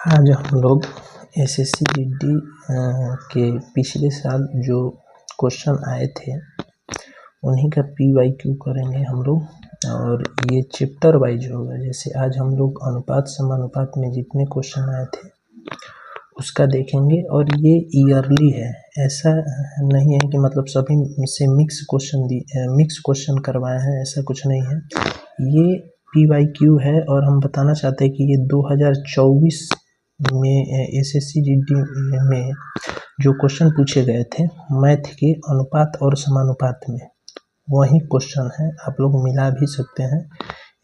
आज हम लोग एसएससी जीडी के पिछले साल जो क्वेश्चन आए थे उन्हीं का पीवाईक्यू करेंगे हम लोग। और ये चैप्टर वाइज होगा। जैसे आज हम लोग अनुपात समानुपात में जितने क्वेश्चन आए थे उसका देखेंगे। और ये ईयरली है, ऐसा नहीं है कि मतलब सभी से मिक्स क्वेश्चन करवाए हैं, ऐसा कुछ नहीं है। ये पीवाईक्यू है और हम बताना चाहते हैं कि ये 2024 में एसएससी जीडी में जो क्वेश्चन पूछे गए थे मैथ के अनुपात और समानुपात में, वही क्वेश्चन है। आप लोग मिला भी सकते हैं,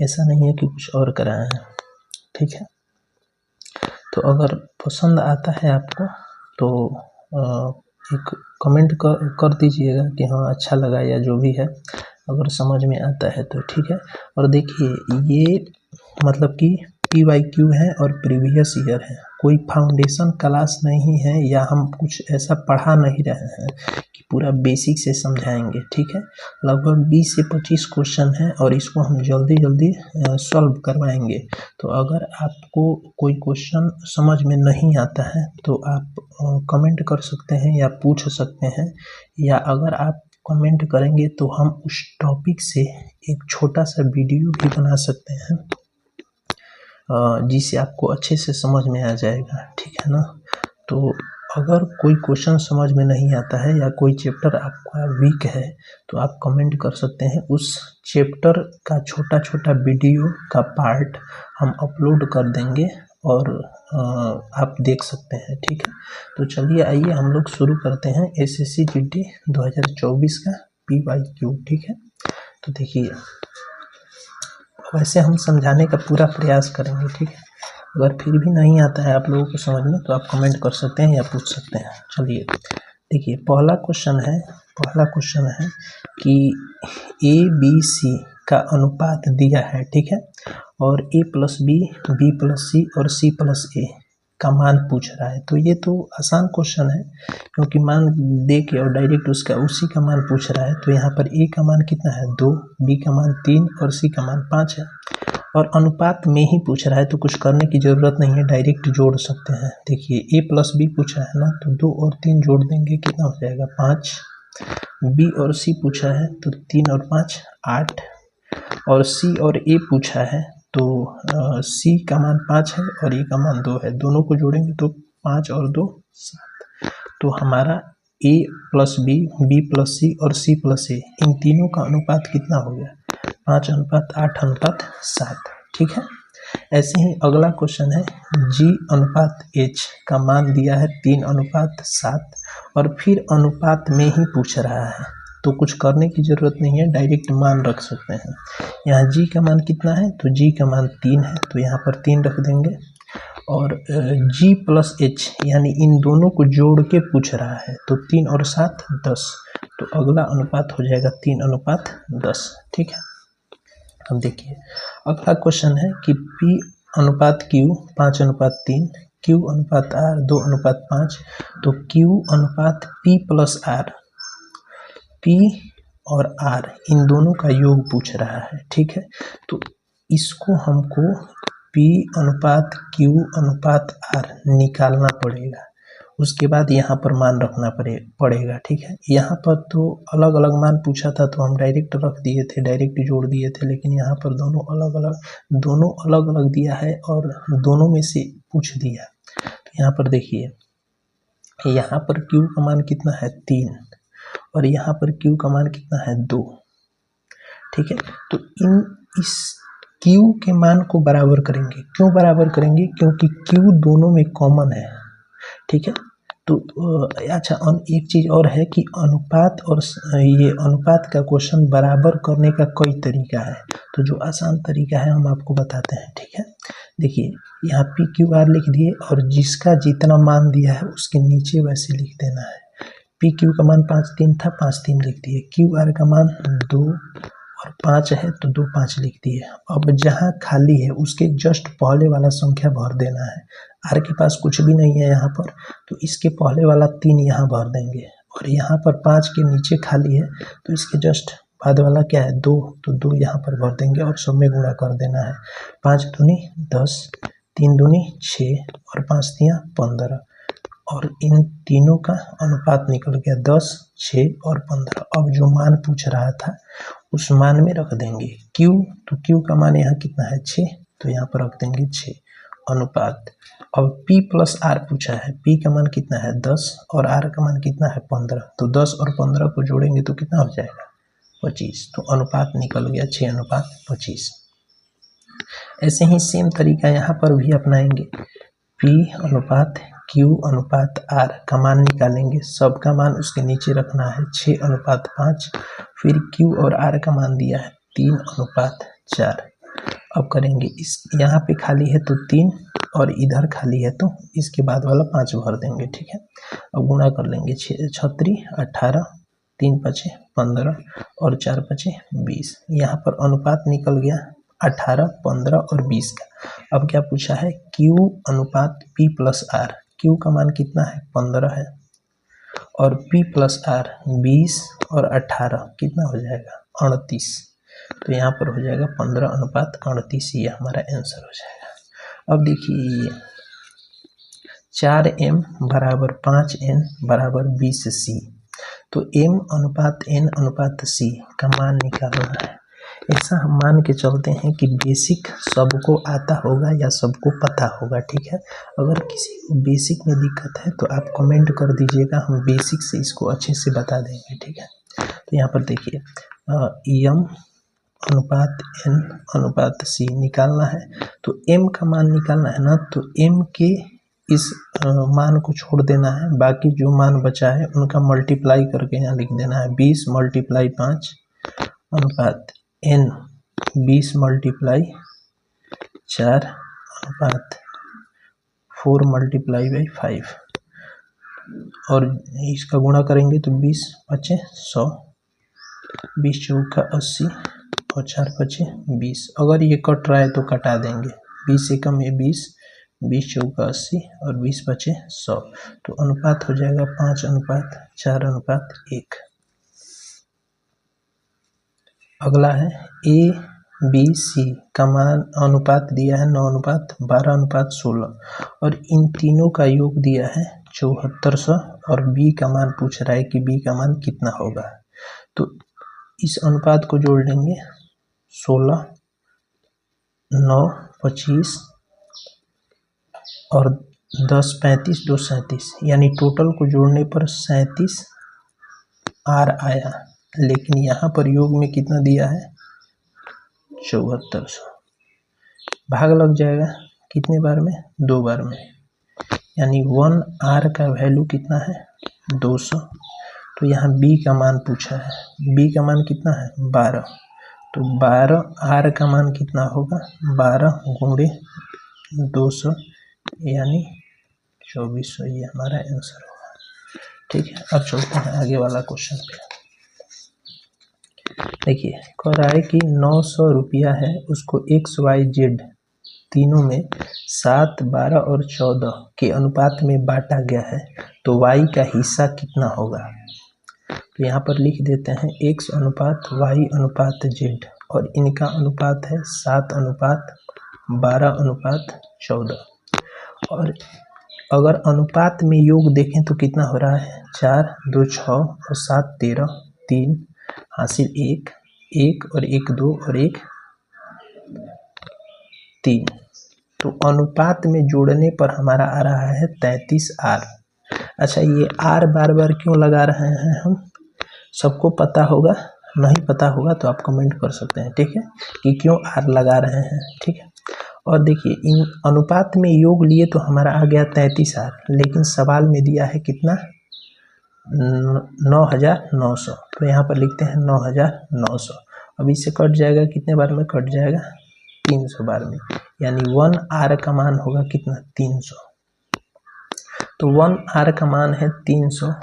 ऐसा नहीं है कि कुछ और कराए हैं, ठीक है। तो अगर पसंद आता है आपको तो एक कमेंट कर दीजिएगा कि हाँ अच्छा लगा या जो भी है। अगर समझ में आता है तो ठीक है। और देखिए ये मतलब कि पीवाईक्यू है और प्रीवियस ईयर है, कोई फाउंडेशन क्लास नहीं है या हम कुछ ऐसा पढ़ा नहीं रहे हैं कि पूरा बेसिक से समझाएंगे, ठीक है। लगभग 20 से 25 क्वेश्चन है और इसको हम जल्दी सॉल्व करवाएंगे। तो अगर आपको कोई क्वेश्चन समझ में नहीं आता है तो आप कमेंट कर सकते हैं या पूछ सकते हैं, या अगर आप कमेंट करेंगे तो हम उस टॉपिक से एक छोटा सा वीडियो भी बना सकते हैं जिससे आपको अच्छे से समझ में आ जाएगा, ठीक है ना। तो अगर कोई क्वेश्चन समझ में नहीं आता है या कोई चैप्टर आपका वीक है तो आप कमेंट कर सकते हैं। उस चैप्टर का छोटा वीडियो का पार्ट हम अपलोड कर देंगे और आप देख सकते हैं, ठीक है। तो चलिए आइए हम लोग शुरू करते हैं एसएससी जीडी 2024 का पीवाईक्यू, ठीक है। तो देखिए वैसे हम समझाने का पूरा प्रयास करेंगे, ठीक है। अगर फिर भी नहीं आता है आप लोगों को समझ में तो आप कमेंट कर सकते हैं या पूछ सकते हैं। चलिए देखिए पहला क्वेश्चन है कि ABC का अनुपात दिया है, ठीक है। और A+B, B+C और C+A का मान पूछ रहा है। तो ये तो आसान क्वेश्चन है क्योंकि मान दे के और डायरेक्ट उसी का मान पूछ रहा है। तो यहाँ पर A का मान कितना है 2, B का मान 3 और C का मान 5 है। और अनुपात में ही पूछ रहा है तो कुछ करने की ज़रूरत नहीं है, डायरेक्ट जोड़ सकते हैं। देखिए A+B पूछा है ना, तो 2 और 3 जोड़ देंगे, कितना हो जाएगा 5। B और C पूछा है तो 3 और 5 8। और C और A पूछा है तो C का मान 5 है और A का मान 2 है, दोनों को जोड़ेंगे तो 5 और 2 7। तो हमारा A+B, B+C और C+A इन तीनों का अनुपात कितना हो गया 5:8:7, ठीक है। ऐसे ही अगला क्वेश्चन है G/H का मान दिया है 3:7 और फिर अनुपात में ही पूछ रहा है तो कुछ करने की ज़रूरत नहीं है, डायरेक्ट मान रख सकते हैं। यहाँ G का मान कितना है तो G का मान 3 है तो यहाँ पर 3 रख देंगे। और G+H यानी इन दोनों को जोड़ के पूछ रहा है तो 3 और 7 10, तो अगला अनुपात हो जाएगा 3:10, ठीक है। अब देखिए अगला क्वेश्चन है कि P/Q 5:3, Q/R 2:5, तो Q/P+R, P और R इन दोनों का योग पूछ रहा है, ठीक है। तो इसको हमको P/Q/R निकालना पड़ेगा, उसके बाद यहाँ पर मान रखना पड़ेगा, ठीक है। यहाँ पर तो अलग अलग मान पूछा था तो हम डायरेक्ट रख दिए थे, डायरेक्ट जोड़ दिए थे, लेकिन यहाँ पर दोनों अलग अलग दिया है और दोनों में से पूछ दिया। तो यहाँ पर देखिए यहाँ पर Q का मान कितना है 3 और यहाँ पर Q का मान कितना है 2, ठीक है। तो इस Q के मान को बराबर करेंगे। क्यों बराबर करेंगे? क्योंकि Q दोनों में कॉमन है, ठीक है। तो अच्छा एक चीज़ और है कि अनुपात और ये अनुपात का क्वेश्चन बराबर करने का कई तरीका है, तो जो आसान तरीका है हम आपको बताते हैं, ठीक है। देखिए यहाँ PQR लिख दिए और जिसका जितना मान दिया है उसके नीचे वैसे लिख देना है। PQ का मान 5/3 था, 5/3 लिख दिए। QR का मान 2 और 5 है तो 2 5 लिख दिए। अब जहाँ खाली है उसके जस्ट पहले वाला संख्या भर देना है। R के पास कुछ भी नहीं है यहाँ पर, तो इसके पहले वाला 3 यहाँ भर देंगे। और यहाँ पर 5 के नीचे खाली है तो इसके जस्ट बाद वाला क्या है 2, तो 2 यहाँ पर भर देंगे और सब में गुणा कर देना है। 5 दूनी 10, 3 दूनी 6 और 5 तियां 15 और इन तीनों का अनुपात निकल गया 10, 6 और 15। अब जो मान पूछ रहा था उस मान में रख देंगे Q, तो Q का मान यहाँ कितना है 6, तो यहाँ पर रख देंगे 6 अनुपात। अब P प्लस R पूछा है, P का मान कितना है 10 और R का मान कितना है 15, तो 10 और 15 को जोड़ेंगे तो कितना हो जाएगा 25, तो अनुपात निकल गया 6:25। ऐसे ही सेम तरीका यहाँ पर भी अपनाएंगे, P अनुपात Q अनुपात R का मान निकालेंगे, सबका मान उसके नीचे रखना है 6:5, फिर Q और R का मान दिया है 3:4। अब करेंगे इस यहाँ पे खाली है तो 3 और इधर खाली है तो इसके बाद वाला 5 भर देंगे, ठीक है। अब गुणा कर लेंगे 6×3 18, 3×5 15 और 4×5 20। यहाँ पर अनुपात निकल गया 18, 15 और 20 का। अब क्या पूछा है Q अनुपात P प्लस R, Q का मान कितना है 15 है और P प्लस R 20 और 18 कितना हो जाएगा 38, तो यहाँ पर हो जाएगा 15:38, ये हमारा आंसर हो जाएगा। अब देखिए 4m बराबर 5n बराबर 20c, तो m अनुपात n अनुपात c का मान निकालना है। ऐसा हम मान के चलते हैं कि बेसिक सबको आता होगा या सबको पता होगा, ठीक है। अगर किसी को बेसिक में दिक्कत है तो आप कमेंट कर दीजिएगा, हम बेसिक से इसको अच्छे से बता देंगे, ठीक है। तो यहाँ पर देखिए m अनुपात n अनुपात c निकालना है, तो m का मान निकालना है ना, तो m के इस मान को छोड़ देना है, बाकी जो मान बचा है उनका मल्टीप्लाई करके यहाँ लिख देना है 20 × 5 अनुपात n 20 × 4 अनुपात 4 × 5 और इसका गुणा करेंगे तो 20 × 5 100, 20 × 4 80 और 4 × 5 20। अगर ये कट रहा है तो कटा देंगे, 20 से कम है 20, 20 × 4 80 और 20 × 5 100, तो अनुपात हो जाएगा 5:4:1। अगला है A B C का मान अनुपात दिया है 9:12:16 और इन तीनों का योग दिया है 7400 और B का मान पूछ रहा है कि B का मान कितना होगा, तो इस अनुपात को जोड़ लेंगे 16, 9, 25 और 10, 35, 2, 37, यानी टोटल को जोड़ने पर 37 R आया, लेकिन यहाँ पर योग में कितना दिया है 7400। भाग लग जाएगा कितने बार में 2 बार में, यानी 1R का वैल्यू कितना है 200। तो यहाँ B का मान पूछा है, B का मान कितना है 12, तो 12R का मान कितना होगा 12 × 200 यानी 2400, ये हमारा आंसर होगा, ठीक है। अब चलते हैं आगे वाला क्वेश्चन पे। देखिए कह रहा है कि 900 रुपया है, उसको XYZ तीनों में 7, 12 और 14 के अनुपात में बांटा गया है, तो Y का हिस्सा कितना होगा। तो यहाँ पर लिख देते हैं X अनुपात Y अनुपात Z और इनका अनुपात है 7:12:14। और अगर अनुपात में योग देखें तो कितना हो रहा है 4, 2, 6 और 7, 13, 3 हासिल 1, 1 और 1 2 और 1 3, तो अनुपात में जोड़ने पर हमारा आ रहा है 33R। अच्छा ये R बार बार क्यों लगा रहे हैं हम, सबको पता होगा, नहीं पता होगा तो आप कमेंट कर सकते हैं, ठीक है, कि क्यों R लगा रहे हैं, ठीक है। और देखिए इन अनुपात में योग लिए तो हमारा आ गया 33R, लेकिन सवाल में दिया है कितना 9900, तो यहाँ पर लिखते हैं 9900। अब इससे कट जाएगा, कितने बार में कट जाएगा 300 बार में, यानी 1R का मान होगा कितना 300। तो 1R का मान है 300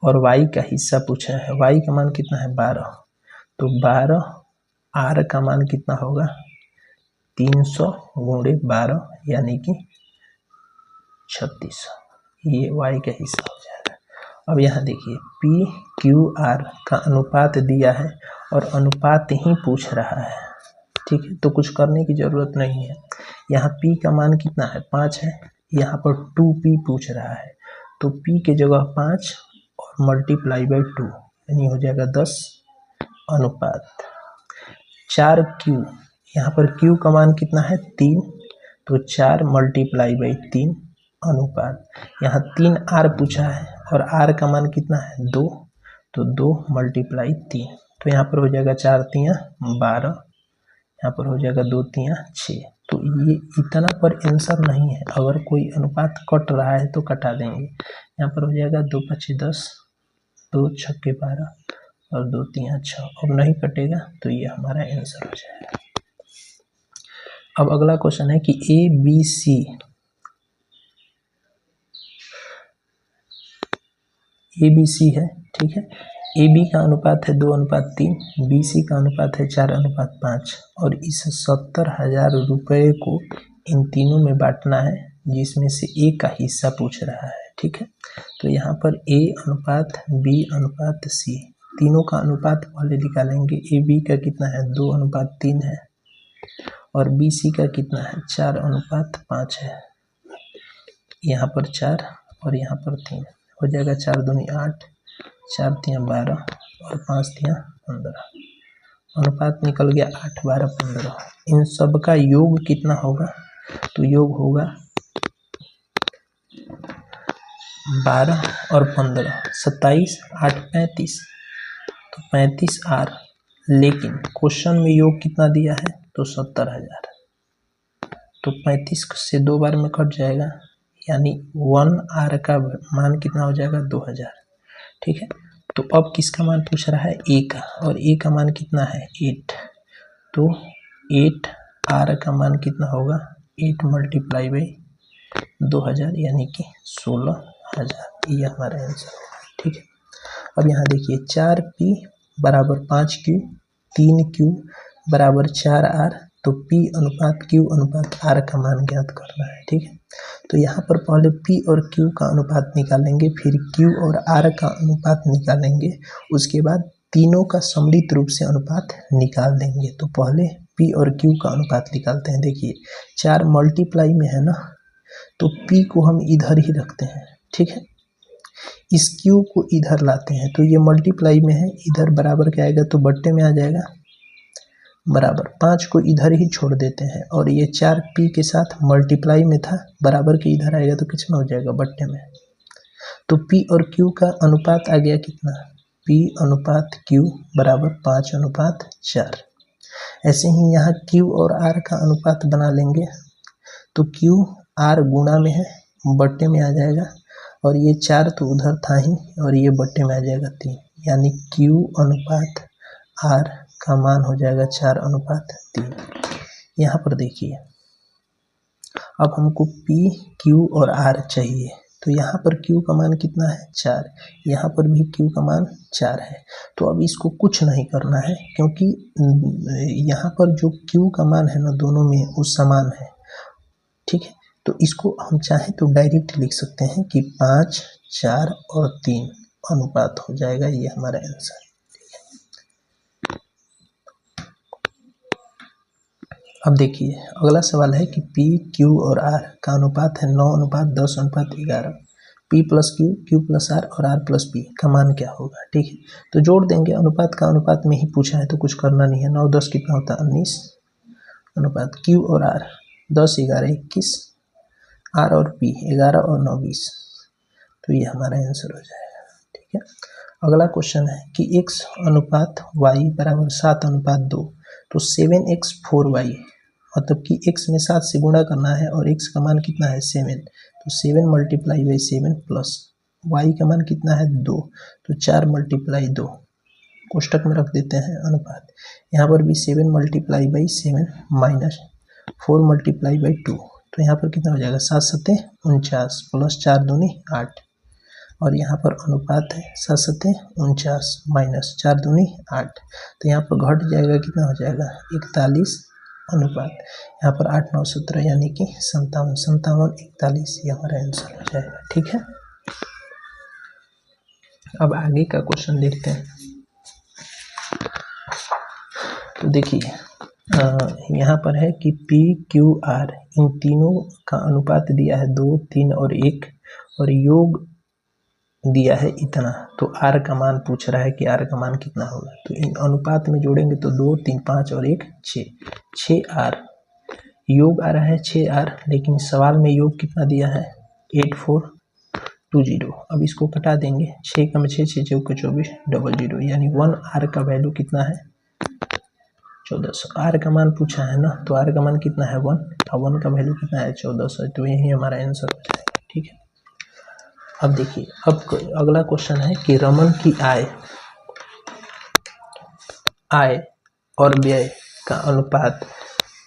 और Y का हिस्सा पूछा है, Y का मान कितना है 12, तो 12R का मान कितना होगा 300 × 12 यानी कि 3600, ये Y का हिस्सा हो जाएगा। अब यहाँ देखिए PQR का अनुपात दिया है और अनुपात ही पूछ रहा है, ठीक है, तो कुछ करने की ज़रूरत नहीं है। यहाँ p का मान कितना है 5 है, यहाँ पर 2p पूछ रहा है, तो p के जगह 5 और मल्टीप्लाई बाई 2 यानी हो जाएगा 10 अनुपात 4q। यहाँ पर q का मान कितना है 3, तो 4 मल्टीप्लाई बाई 3 अनुपात यहाँ 3r पूछा है और r का मान कितना है 2, तो 2 मल्टीप्लाई 3, तो यहाँ पर हो जाएगा 4 तियाँ 12, यहाँ पर हो जाएगा 2 तियाँ 6। तो ये इतना पर आंसर नहीं है, अगर कोई अनुपात कट रहा है तो कटा देंगे। यहाँ पर हो जाएगा 2 5 10, 2 6 12 और 2 3 6, अब नहीं कटेगा तो ये हमारा आंसर हो जाएगा। अब अगला क्वेश्चन है कि ए बी सी है, ठीक है। ए बी का अनुपात है 2:3, बी सी का अनुपात है 4:5 और इस 70,000 रुपये को इन तीनों में बांटना है, जिसमें से ए का हिस्सा पूछ रहा है, ठीक है। तो यहाँ पर ए अनुपात बी अनुपात सी, तीनों का अनुपात पहले निकालेंगे। ए बी का कितना है 2:3 है और बी सी का कितना है 4:5 है, यहाँ पर 4 और यहाँ पर 3, हो जाएगा 4 दूनी 8, 4 तियाँ 12 और 5 तियाँ 15, अनुपात निकल गया 8 12 15। इन सब का योग कितना होगा, तो योग होगा 12 और 15 27, 8 35, तो 35R, लेकिन क्वेश्चन में योग कितना दिया है तो 70,000, तो 35 से 2 बार में कट जाएगा, यानी 1R का मान कितना हो जाएगा 2000, ठीक है। तो अब किसका मान पूछ रहा है ए का, और ए का मान कितना है 8, तो 8R का मान कितना होगा 8 मल्टीप्लाई बाई 2000 यानी कि 16,000, ये हमारा आंसर होगा, ठीक है। अब यहाँ देखिए 4p बराबर 5q, 3q बराबर 4r, तो p अनुपात q अनुपात r का मान ज्ञात करना है, ठीक है। तो यहाँ पर पहले p और q का अनुपात निकालेंगे, फिर q और r का अनुपात निकालेंगे, उसके बाद तीनों का सम्मिलित रूप से अनुपात निकाल देंगे। तो पहले p और q का अनुपात निकालते हैं। देखिए 4 मल्टीप्लाई में है ना, तो p को हम इधर ही रखते हैं, ठीक है। इस q को इधर लाते हैं, तो ये मल्टीप्लाई में है, इधर बराबर क्या आएगा तो बट्टे में आ जाएगा, बराबर 5 को इधर ही छोड़ देते हैं, और ये 4p के साथ मल्टीप्लाई में था, बराबर के इधर आएगा तो किस में हो जाएगा बट्टे में। तो p और q का अनुपात आ गया कितना, p अनुपात q बराबर 5:4। ऐसे ही यहाँ q और r का अनुपात बना लेंगे, तो q r गुणा में है, बट्टे में आ जाएगा, और ये 4 तो उधर था ही और ये बट्टे में आ जाएगा 3, यानी q अनुपात r का मान हो जाएगा 4:3। यहाँ पर देखिए अब हमको p q और r चाहिए, तो यहाँ पर q का मान कितना है 4, यहाँ पर भी q का मान 4 है। तो अब इसको कुछ नहीं करना है, क्योंकि यहाँ पर जो q का मान है ना दोनों में वो समान है, ठीक है। तो इसको हम चाहें तो डायरेक्ट लिख सकते हैं कि 5 4 और 3 अनुपात हो जाएगा, ये हमारा आंसर। अब देखिए अगला सवाल है कि p q और r का अनुपात है 9:10:11, p plus q, q plus r और r प्लस p का मान क्या होगा, ठीक है। तो जोड़ देंगे, अनुपात का अनुपात में ही पूछा है तो कुछ करना नहीं है। 9 10 कितना होता है 19, अनुपात q और r 10 11 21, r और p 11 और 9 20, तो ये हमारा आंसर हो जाएगा, ठीक है। अगला क्वेश्चन है कि x अनुपात y बराबर 7:2, तो 7x 4y, मतलब कि x में 7 से गुणा करना है और x का मान कितना है 7, तो 7 मल्टीप्लाई बाई 7 प्लस y का मान कितना है 2, तो 4 मल्टीप्लाई 2, कोष्टक में रख देते हैं अनुपात। यहाँ पर भी 7 multiply by 7 minus 4 multiply by 2, तो यहाँ पर कितना हो जाएगा 7 7 49 प्लस 4 दूनी 8, और यहाँ पर अनुपात है 7 7 49 माइनस 4 दूनी 8, तो यहाँ पर घट जाएगा, कितना हो जाएगा 41 अनुपात, यहाँ पर 8 9 17 यानी कि 57 57 41, ये हमारा आंसर हो जाएगा, ठीक है। अब आगे का क्वेश्चन देखते हैं। तो देखिए यहाँ पर है कि पी क्यू आर इन तीनों का अनुपात दिया है 2, 3 और 1 और योग दिया है इतना, तो आर का मान पूछ रहा है कि आर का मान कितना होगा। तो इन अनुपात में जोड़ेंगे तो 2, 3, 5 और 1 6, 6 आर। योग आ रहा है 6 आर, लेकिन सवाल में योग कितना दिया है 8420। अब इसको कटा देंगे, 6 कम 6, 6 चौके 24 00, यानी 1 आर का वैल्यू कितना है 1400। आर का मान पूछा है ना, तो आर का मान कितना है 1, और 1 का वैल्यू कितना है 1400, तो यही हमारा आंसर हो जाएगा। ठीक है, अब देखिए, अब अगला क्वेश्चन है कि रमन की आय और व्यय का अनुपात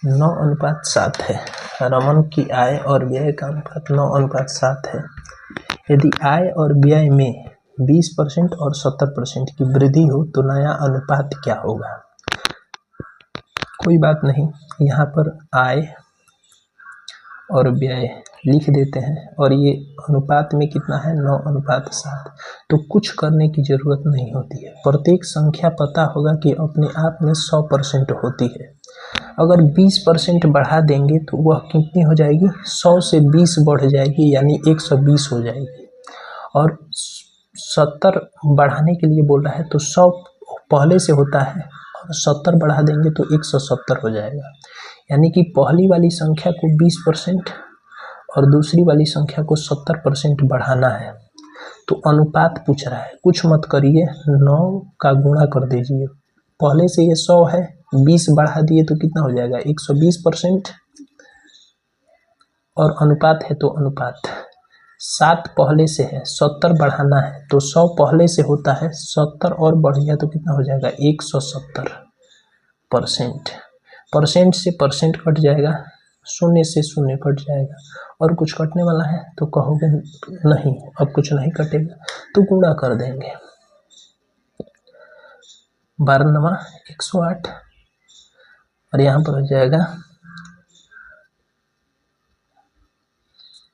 9:7 है। रमन की आय और व्यय का अनुपात 9:7 है। यदि आय और व्यय में 20% और 70% की वृद्धि हो तो नया अनुपात क्या होगा। कोई बात नहीं, यहाँ पर आय और व्यय लिख देते हैं और ये अनुपात में कितना है 9:7। तो कुछ करने की जरूरत नहीं होती है, प्रत्येक संख्या पता होगा कि अपने आप में 100% होती है। अगर 20% बढ़ा देंगे तो वह कितनी हो जाएगी 100 से 20 बढ़ जाएगी, यानी 120 हो जाएगी। और 70 बढ़ाने के लिए बोल रहा है तो 100 पहले से होता है और 70 बढ़ा देंगे तो 170 हो जाएगा। यानी कि पहली वाली संख्या को 20% और दूसरी वाली संख्या को 70% बढ़ाना है। तो अनुपात पूछ रहा है, कुछ मत करिए, 9 का गुणा कर दीजिए। पहले से ये 100 है, 20 बढ़ा दिए तो कितना हो जाएगा 120%। और अनुपात है तो अनुपात 7 पहले से है, 70 बढ़ाना है तो 100 पहले से होता है, 70 और बढ़ गया तो कितना हो जाएगा 170%। परसेंट से परसेंट कट जाएगा, शून्य से शून्य कट जाएगा। और कुछ कटने वाला है तो कहोगे नहीं, अब कुछ नहीं कटेगा, तो गुणा कर देंगे। 12 108 और यहाँ पर हो जाएगा।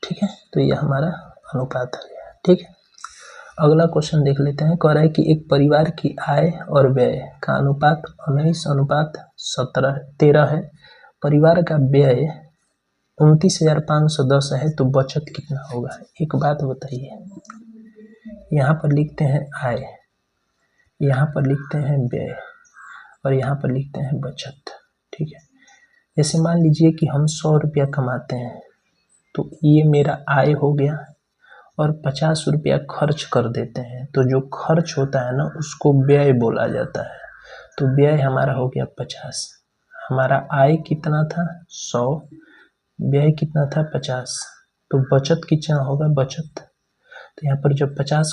ठीक है, तो ये हमारा अनुपात आ गया। ठीक है, अगला क्वेश्चन देख लेते हैं। कह रहा है कि एक परिवार की आय और व्यय का अनुपात 19:13 है। परिवार का व्यय 29,510 है, तो बचत कितना होगा। एक बात बताइए, यहाँ पर लिखते हैं आय, यहाँ पर लिखते हैं व्यय और यहाँ पर लिखते हैं बचत। ठीक है, जैसे मान लीजिए कि हम 100 रुपया कमाते हैं, तो ये मेरा आय हो गया और 50 रुपया खर्च कर देते हैं, तो जो खर्च होता है ना उसको व्यय बोला जाता है। तो व्यय हमारा हो गया 50। हमारा आय कितना था 100, व्यय कितना था 50, तो बचत कितना होगा बचत। तो यहाँ पर जब 50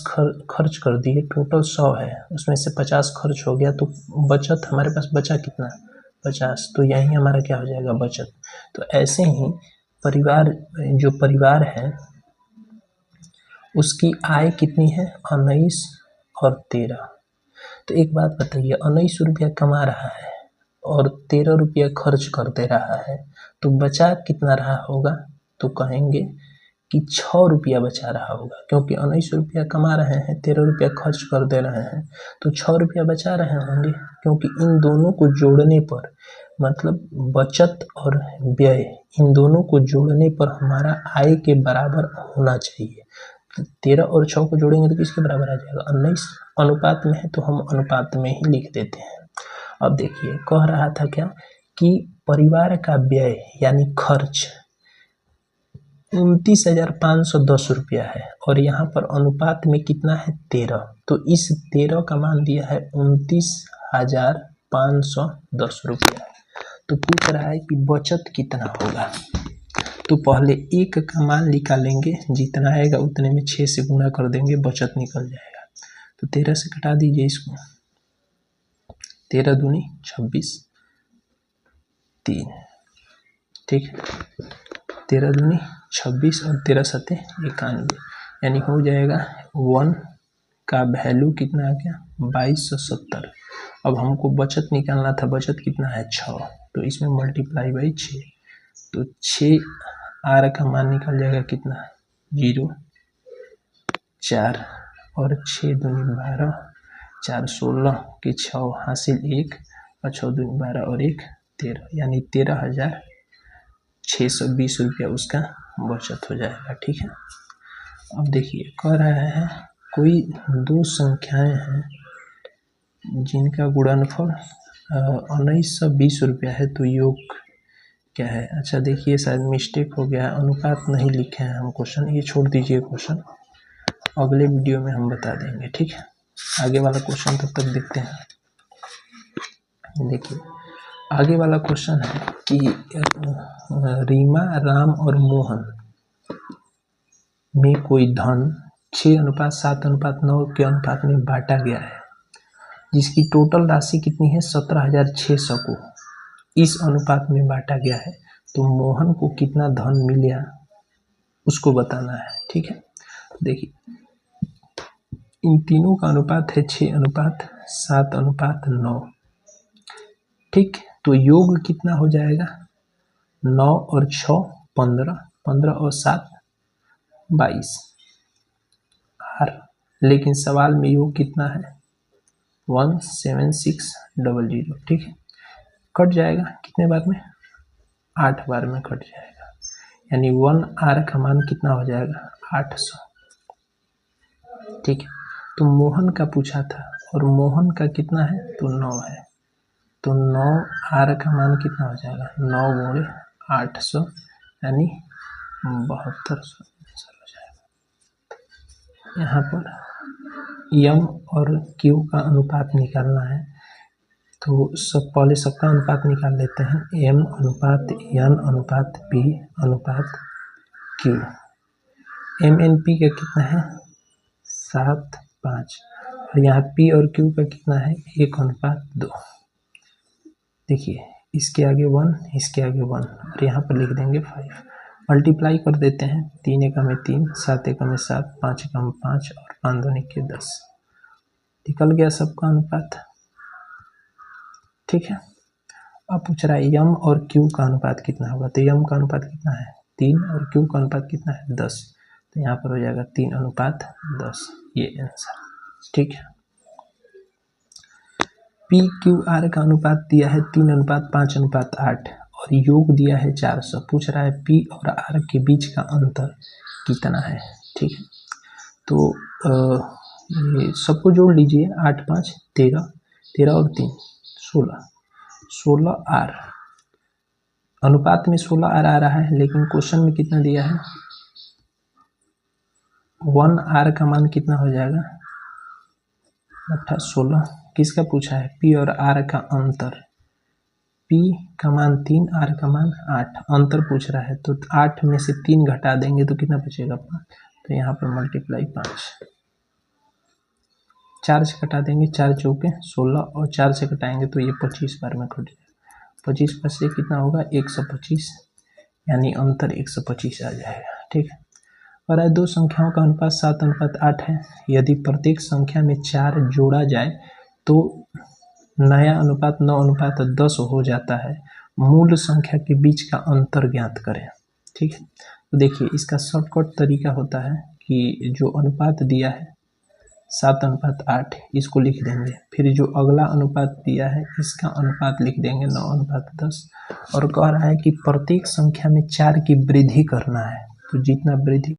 खर्च कर दिए, टोटल 100 है, उसमें से 50 खर्च हो गया, तो बचत हमारे पास बचा कितना 50, तो यही हमारा क्या हो जाएगा बचत। तो ऐसे ही परिवार, जो परिवार है उसकी आय कितनी है 19 और 13। तो एक बात बताइए, 19 रुपया कमा रहा है और 13 रुपया खर्च कर दे रहा है, तो बचा कितना रहा होगा। तो कहेंगे कि 6 रुपया बचा रहा होगा, क्योंकि 19 रुपया कमा रहे हैं, 13 रुपया खर्च कर दे रहे हैं, तो 6 रुपया बचा रहे होंगे। क्योंकि इन दोनों को जोड़ने पर, मतलब बचत और व्यय, इन दोनों को जोड़ने पर हमारा आय के बराबर होना चाहिए। 13 और 6 को जोड़ेंगे तो किसके बराबर आ जाएगा 19। अनुपात में है तो हम अनुपात में ही लिख देते हैं। अब देखिए, कह रहा था क्या कि परिवार का व्यय यानी खर्च 29,510 रुपया है और यहाँ पर अनुपात में कितना है 13, तो इस 13 का मान दिया है 29,510 रुपया। तो पूछ रहा है कि बचत कितना होगा। तो पहले एक का मान निकालेंगे, जितना आएगा उतने में 6 से गुणा कर देंगे, बचत निकल जाएगा। तो 13 से कटा दीजिए इसको, 13 दूनी 26 3। ठीक है, 13 दूनी 26 और 13 सते 91, यानी हो जाएगा 1 का वैल्यू कितना आ गया 2270। अब हमको बचत निकालना था, बचत कितना है 6, तो इसमें मल्टीप्लाई बाई 6, तो 6 आर का मान निकल जाएगा कितना 0 4 और 6 दूनी 12, 4 16 के 6 हासिल 1 और 6 दूनी 12 और 1 13, यानी 13,620 रुपया उसका बचत हो जाएगा। ठीक है। अब देखिए कह रहा है कोई दो संख्याएं हैं जिनका गुणनफल 1920 रुपया है, तो योग क्या है। अच्छा देखिए शायद मिस्टेक हो गया, अनुपात नहीं लिखे हैं हम क्वेश्चन, ये छोड़ दीजिए क्वेश्चन, अगले वीडियो में हम बता देंगे। ठीक है, आगे वाला क्वेश्चन तब तक देखते हैं। देखिए आगे वाला क्वेश्चन है कि रीमा, राम और मोहन में कोई धन 6:7:9 के अनुपात में बांटा गया है, जिसकी टोटल राशि कितनी है 17,600 को इस अनुपात में बांटा गया है, तो मोहन को कितना धन मिला उसको बताना है। ठीक है, देखिए इन तीनों का अनुपात है 6:7:9। ठीक, तो योग कितना हो जाएगा 9 और 6 15, 15 और 7 22 R, लेकिन सवाल में योग कितना है 17600। ठीक है, कट जाएगा कितने बार में 8 बार में कट जाएगा, यानी 1R का मान कितना हो जाएगा 800। ठीक है, तो मोहन का पूछा था और मोहन का कितना है तो 9 है, तो 9R का मान कितना हो जाएगा 9 गुणे 800 यानी 7200 हो जाएगा। यहाँ पर M और Q का अनुपात निकालना है, तो पहले सबका अनुपात निकाल लेते हैं। M अनुपात N अनुपात P अनुपात Q। MNP का कितना है 7:5 और यहाँ P और Q का कितना है 1:2। देखिए इसके आगे 1, इसके आगे 1 और यहाँ पर लिख देंगे 5। मल्टीप्लाई कर देते हैं, 3 एकम में 3, 7 एकम में 7, 5 एकम में 5 और 5 दूनी के 10। निकल गया सबका अनुपात। ठीक है, अब पूछ रहा है M और Q का अनुपात कितना होगा, तो M का अनुपात कितना है 3 और Q का अनुपात कितना है 10, तो यहाँ पर हो जाएगा 3:10, ये आंसर। ठीक है, PQR का अनुपात दिया है 3:5:8 और योग दिया है 400। पूछ रहा है P और R के बीच का अंतर कितना है। ठीक है, तो ये सबको जोड़ लीजिए, 8 5 13, 13 और 3 16, 16R। अनुपात में 16R आ रहा है, लेकिन क्वेश्चन में कितना दिया है 1R का मान कितना हो जाएगा 16। किसका पूछा है P और R का अंतर, P का मान 3, R का मान 8, अंतर पूछ रहा है, तो 8 में से 3 घटा देंगे तो कितना बचेगा 5, तो यहाँ पर मल्टीप्लाई 5, 4 से घटा देंगे, 4 चौके 16 और 4 से घटाएंगे तो ये 25 बार में कट जाएगा। 25 पर से कितना होगा 125, यानी अंतर 125 आ जाएगा। ठीक है, और दो संख्याओं का अनुपात 7:8 है। यदि प्रत्येक संख्या में 4 जोड़ा जाए तो नया अनुपात 9:10 हो जाता है। मूल संख्या के बीच का अंतर ज्ञात करें। ठीक है, तो देखिए इसका शॉर्टकट तरीका होता है कि जो अनुपात दिया है 7:8 इसको लिख देंगे, फिर जो अगला अनुपात दिया है इसका अनुपात लिख देंगे 9:10, और कह रहा है कि प्रत्येक संख्या में 4 की वृद्धि करना है, तो जितना वृद्धि